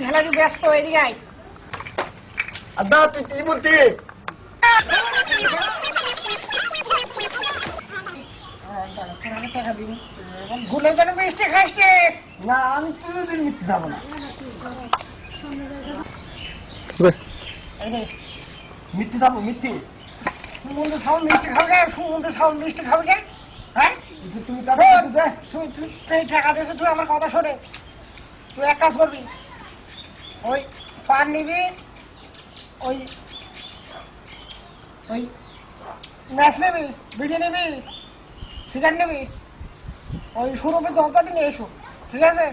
খেলা কি ব্যস্ত এদিকে আয়। আদা তুই কি বলতি? টাকা দিবি ভুলে যেন মিষ্টি খাস না আমি কোনোদিন মিথ্যে যাবো না। মিথ্যে যাবো মিথ্যে? সুমন্দ সাউন্ড মিষ্টি খাবে সুমন্দ সাউন্ড মিষ্টি খাবে কে? হ্যাঁ তুমি তুই টাকা দিয়েছিস, তুই আমার কথা শোনে। তুই এক কাজ করবি, ওই পান নিবি, ওই ওই ম্যাচ নিবি, বিড়ি নিবি, সিগারেট নিবি, ওই সুরভি 10টা দিনে এসো, ঠিক আছে?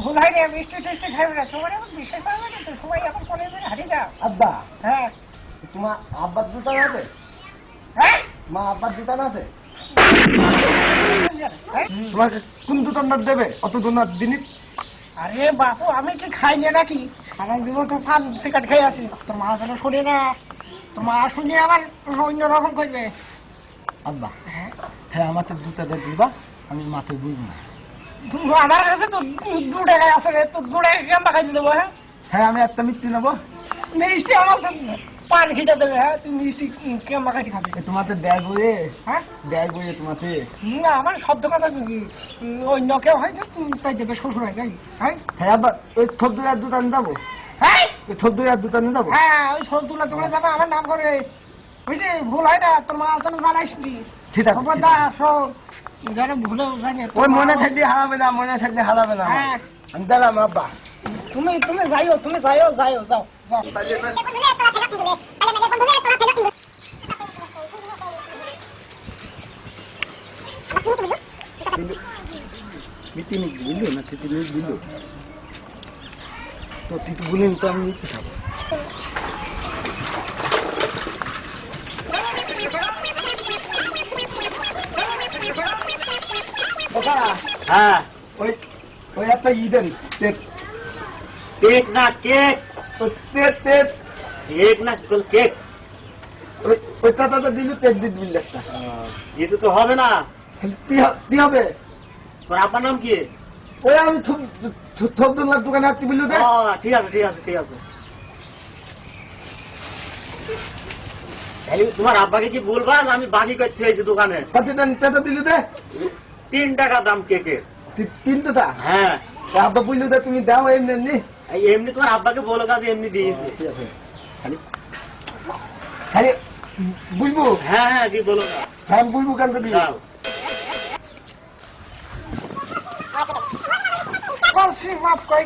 ভুল হয়নি, মিষ্টি টিষ্টি খাবি না। তোমার এখন বিশ্বাস পাবে না, তুই সবাই এখন করে হারিয়ে যা। আব্বা হ্যাঁ তোমার আব্বার দোকান আছে? হ্যাঁ মা আব্বার দোকান আছে? হ্যাঁ? তোমাকে কোন দোকানদার দেবে অত দোকান জিনিস? আরে বাপু, আমি কি খাই না নাকি? আমার জীবন তো পান সিগারেট খেয়ে আছি। তোর মা যেন শুনে না, তোর মা শুনে আবার অন্যরকম করবে। আব্বা হ্যাঁ আমাকে 2 টাকা দিবা, আমি মাথা বুঝবো না। আমার কাছে তো 2 টাকা আছে রে, তো 2 টাকা কেমন খাই দেবো? হ্যাঁ হ্যাঁ আমি একটা মিষ্টি নেবো। মিষ্টি আমার পান খেতে দেবে। হ্যাঁ তুই মিষ্টি কেমন খাইতে খাবি? তোমাতে দেয় বইয়ে, হ্যাঁ দেয় বইয়ে তোমাতে। না, আমার শব্দ কথা অন্য কেউ হয়তো তাই দেবে, শ্বশুর হয় নাকি? হ্যাঁ হ্যাঁ আব্বা ওই থবদুয়ার দোকানে যাবো, হ্যাঁ ওই থবদুয়ার দোকানে যাবো। হ্যাঁ ওই সন্তুলা তোমরা যাবে আমার নাম করে, বুঝলি? ভুল হয় না, তোর মা যেন জানাইস নি। ঠিক আছে, ঠিক দা আছে। শোন, যেন ভুলেও জানি ওই মনে থাকলে হারাবে না, মনে থাকলে হারাবে না। হ্যাঁ আমি দিলাম আব্বা। তুমি যাইও, তুমি যাও যাও। মিটি মিটি দিল না, তিতি দিল তো তিতি বলিনি তো আমি মিথ্যে খাবো। হ্যাঁ ওই ওই একটা দেন তেত, কেক না কেক, ওই তেত তেত কেক না কেক। ওই টাকাটা দিল তেত দিত বিল একটা। এতে তো হবে না। কি হবে? তোর আব্বার নাম কি? ওই আমি থবদুল্লার দোকানে আসতে বললো দে। ঠিক আছে ঠিক আছে ঠিক আছে। তাহলে তোমার আব্বাকে কি বলবা আমি বাকি করতে হয়েছি দোকানে? টাকা দিল দে। 3 টাকা দাম কেকের। 3 টাকা? হ্যাঁ আব্বা বললো দে তুমি দাও এমনি এমনি। এমনি তোমার আব্বাকে বলো কাজ এমনি দিয়েছে। ঠিক আছে খালি খালি বুঝবো। হ্যাঁ হ্যাঁ কি বলো না। হ্যাঁ আমি বুঝবো কেন দিবি। যাও। মাফ করে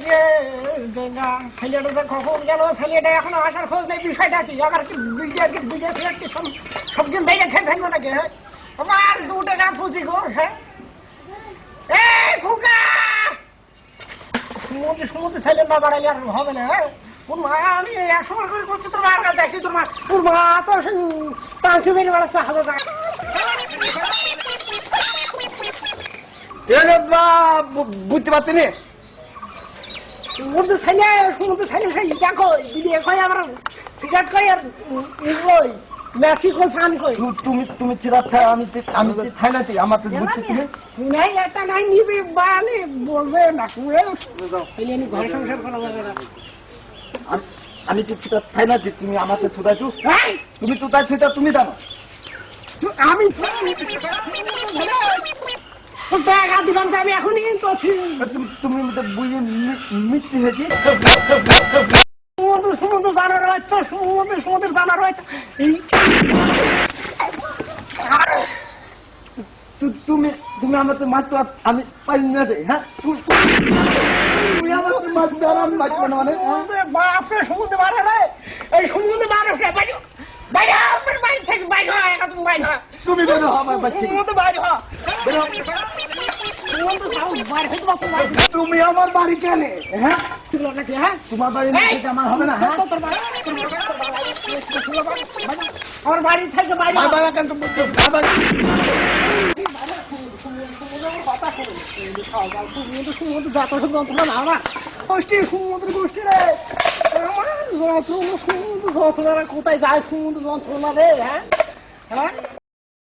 ছেলেটা যে কখন গেল, ছেলেটা এখনো আসার খোঁজ নেই। বিষয়টা কি? আবার কি বিদেশে একটি সবদিন বাইরে খেয়ে ফেলবো নাকি? হ্যাঁ আমার 2 টাকা ফুচি গো। হ্যাঁ সমুদ্রে ছেলে না বাড়াইলে আর হবে না। হ্যাঁ ওর মা, আমি 100 বার করে করছি তোর মার কাছে দেখি, তোর মা ওর মা তো টাঙ্কি মেরে বেড়াচ্ছে হাজার টাকা। বুঝতে পারছি নি সমুদ্র ছেলে সেই দেখো দিদি কই, আমার সিগারেট কই আর কই মেসি কই ফান কই। তুমি চিরাত খাই, আমি খাই না তুই আমার বুঝছি তুমি নাই একটা নাই নিবি বানে বোঝে না ছেলে নি ঘর সংসার করা যাবে না। আমি তো চিরাত খাই না তুমি আমাকে ছুটাই তু হ্যাঁ তুমি তুই ছুটা তুমি জানো আমি তোর টাকা দিলাম যে আমি এখনই কিন্তু তুমি বুঝে মিথ্যে হয়েছি। সমুদ্র জানার বাচ্চা, সমুদ্র জানার বাচ্চা। তুমি আমাকে মারতো আমি পারি না রে। হ্যাঁ তুমি আমাকে মারতে আর আমি মারবো না মানে বাপরে সমুদ্র মারে রে, এই সমুদ্র মানুষ না বাইরে বাইরে আপনার বাড়ি থেকে বাইরে হয় না, তুমি বাইরে হয়, তুমি বেরো আমার বাচ্চা সমুদ্র বাইরে হয়, বেরো। সমুদ্র বাইরে হইতে পারছো না তুমি আমার বাড়ি কেন? হ্যাঁ নাকি? হ্যাঁ তোমার বাড়ি না থেকে আমার হবে না। হ্যাঁ আমার বাড়ি থেকে বাইরে বাবা কেন তুমি বাবা সমুদ্র যাতা যন্ত্রণা না আমার গোষ্ঠী, সমুদ্র গোষ্ঠী রে আমার যন্ত্রণা, সমুদ্র যন্ত্রণা কোথায় যায়? সমুদ্র যন্ত্রণা রে। হ্যাঁ হ্যাঁ